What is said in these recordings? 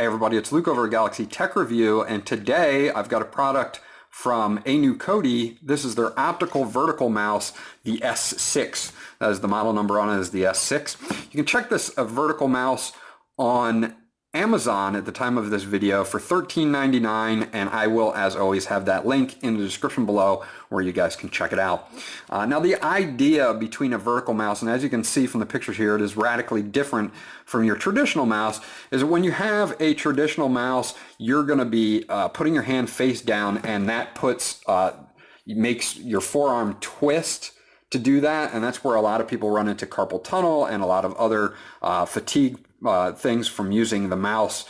Hey everybody, it's Luke over at Galaxy Tech Review, and today I've got a product from ANEWKODI. This is their optical vertical mouse, the S6. That is the model number on it, is the S6. You can check this vertical mouse on Amazon at the time of this video for $13.99, and I will, as always, have that link in the description below where you guys can check it out. Now, the idea between a vertical mouse, and as you can see from the pictures here, it is radically different from your traditional mouse, is that when you have a traditional mouse, you're going to be putting your hand face down, and that makes your forearm twist to do that, and that's where a lot of people run into carpal tunnel and a lot of other fatigue things from using the mouse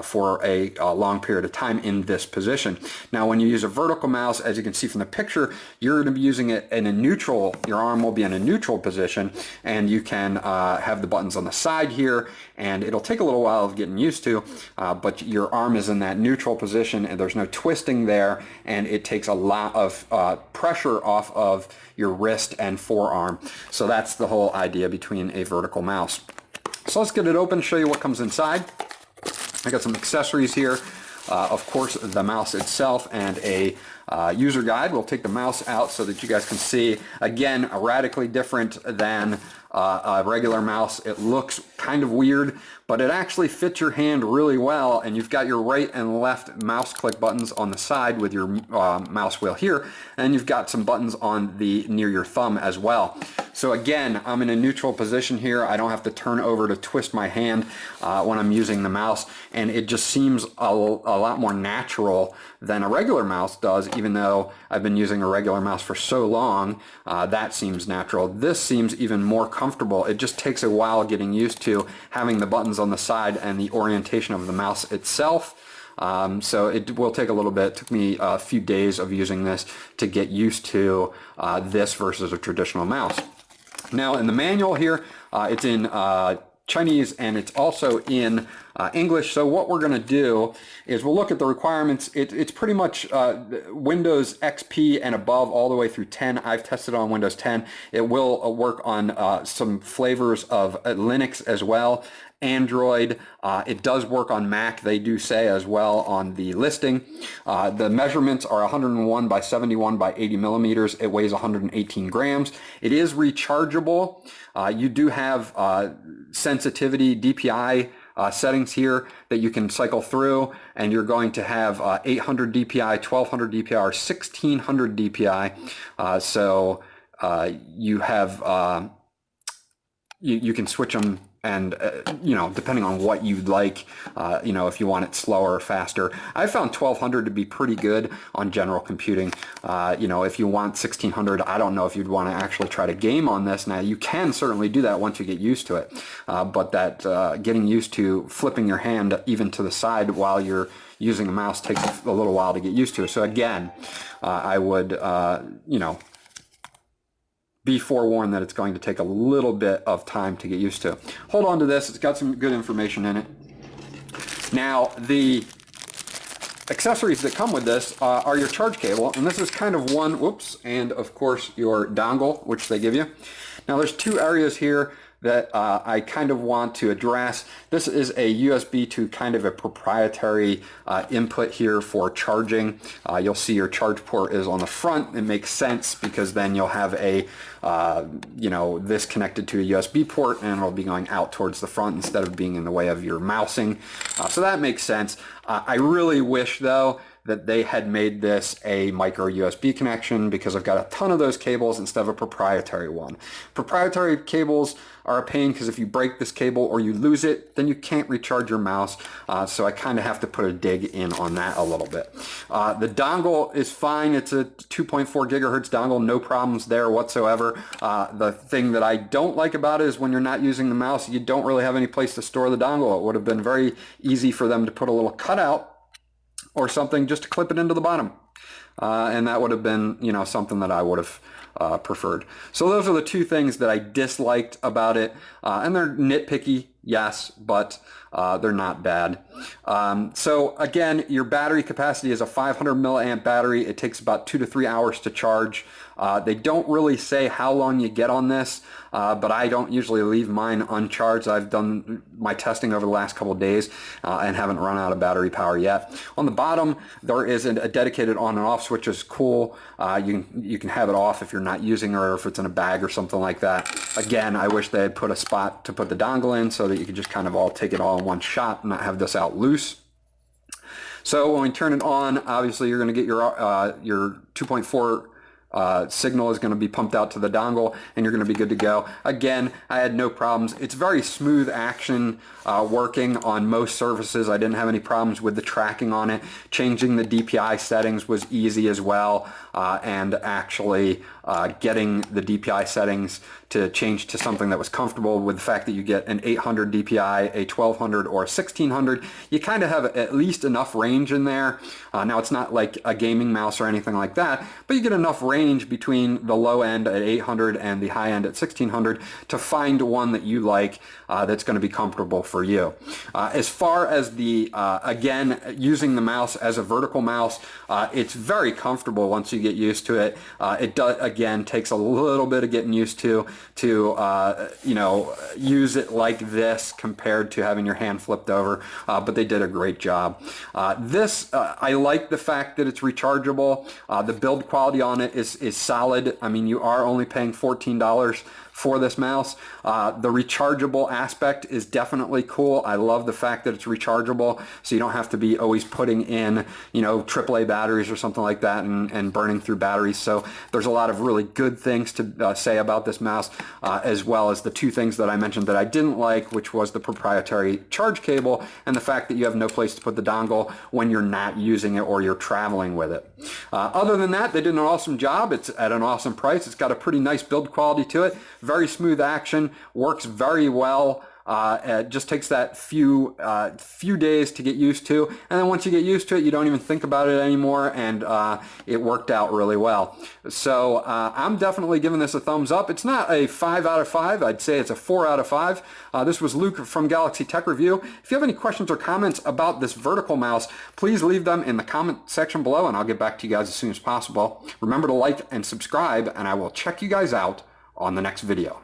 for a long period of time in this position. Now, when you use a vertical mouse, as you can see from the picture, you're going to be using it in a neutral, your arm will be in a neutral position, and you can have the buttons on the side here, and it'll take a little while of getting used to, but your arm is in that neutral position and there's no twisting there, and it takes a lot of pressure off of your wrist and forearm. So that's the whole idea between a vertical mouse. So let's get it open, show you what comes inside. I got some accessories here. Of course, the mouse itself and a user guide. We'll take the mouse out so that you guys can see. Again, radically different than a regular mouse. It looks kind of weird, but it actually fits your hand really well, and you've got your right and left mouse click buttons on the side with your mouse wheel here, and you've got some buttons on the near your thumb as well. So again, I'm in a neutral position here. I don't have to turn over to twist my hand when I'm using the mouse, and it just seems a lot more natural than a regular mouse does, even though I've been using a regular mouse for so long. That seems natural. This seems even more comfortable. It just takes a while getting used to having the buttons on the side and the orientation of the mouse itself. So it will take a little bit. It took me a few days of using this to get used to this versus a traditional mouse. Now, in the manual here, it's in Chinese, and it's also in English. So what we're going to do is we'll look at the requirements. It's pretty much Windows XP and above all the way through 10. I've tested on Windows 10. It will work on some flavors of Linux as well. Android, it does work on Mac, they do say as well on the listing. The measurements are 101 by 71 by 80 millimeters. It weighs 118 grams. It is rechargeable. You do have sensitivity DPI settings here that you can cycle through, and you're going to have 800 DPI, 1200 DPI, or 1600 DPI. So you have you can switch them, and you know, depending on what you'd like, you know, if you want it slower or faster. I found 1200 to be pretty good on general computing. You know, if you want 1600, I don't know if you'd want to actually try to game on this. Now, you can certainly do that once you get used to it, but that getting used to flipping your hand even to the side while you're using a mouse takes a little while to get used to. So again, I would, you know, be forewarned that it's going to take a little bit of time to get used to. Hold on to this, it's got some good information in it. Now, the accessories that come with this are your charge cable, and this is kind of one, whoops, and of course your dongle, which they give you. Now, there's two areas here that I kind of want to address. This is a USB to kind of a proprietary input here for charging. You'll see your charge port is on the front. It makes sense because then you'll have a, you know, this connected to a USB port, and it'll be going out towards the front instead of being in the way of your mousing. So that makes sense. I really wish, though, that they had made this a micro USB connection, because I've got a ton of those cables instead of a proprietary one. Proprietary cables are a pain, because if you break this cable or you lose it, then you can't recharge your mouse. So I kind of have to put a dig in on that a little bit. The dongle is fine. It's a 2.4 gigahertz dongle, no problems there whatsoever. The thing that I don't like about it is when you're not using the mouse, you don't really have any place to store the dongle. It would have been very easy for them to put a little cutout or something just to clip it into the bottom, and that would have been, you know, something that I would have preferred. So those are the two things that I disliked about it, and they're nitpicky, yes, but they're not bad. So again, your battery capacity is a 500 milliamp battery. It takes about 2 to 3 hours to charge. They don't really say how long you get on this, but I don't usually leave mine uncharged. I've done my testing over the last couple of days and haven't run out of battery power yet. On the bottom, there is a dedicated on and off switch, which is cool. You can have it off if you're not using it or if it's in a bag or something like that. Again, I wish they had put a spot to put the dongle in so that you could just kind of all take it all in one shot and not have this out loose. So when we turn it on, obviously you're going to get your 2.4 signal is going to be pumped out to the dongle, and you're going to be good to go. Again, I had no problems. It's very smooth action working on most surfaces. I didn't have any problems with the tracking on it. Changing the DPI settings was easy as well, and actually getting the DPI settings to change to something that was comfortable with the fact that you get an 800 DPI, a 1200, or a 1600. You kind of have at least enough range in there. Now, it's not like a gaming mouse or anything like that, but you get enough range between the low end at 800 and the high end at 1600 to find one that you like that's going to be comfortable for you. As far as the, again, using the mouse as a vertical mouse, it's very comfortable once you get used to it. It does, again, takes a little bit of getting used to you know, use it like this compared to having your hand flipped over, but they did a great job. I like the fact that it's rechargeable. The build quality on it is solid. I mean, you are only paying $14 for this mouse. The rechargeable aspect is definitely cool. I love the fact that it's rechargeable, so you don't have to be always putting in, you know, AAA batteries or something like that and burning through batteries. So there's a lot of really good things to say about this mouse, as well as the two things that I mentioned that I didn't like, which was the proprietary charge cable and the fact that you have no place to put the dongle when you're not using it or you're traveling with it. Other than that, they did an awesome job. It's at an awesome price. It's got a pretty nice build quality to it. Very smooth action, works very well. It just takes that few days to get used to, and then once you get used to it, you don't even think about it anymore, and it worked out really well. So I'm definitely giving this a thumbs up. It's not a 5 out of 5. I'd say it's a 4 out of 5. This was Luke from Galaxy Tech Review. If you have any questions or comments about this vertical mouse, please leave them in the comment section below, and I'll get back to you guys as soon as possible. Remember to like and subscribe, and I will check you guys out on the next video.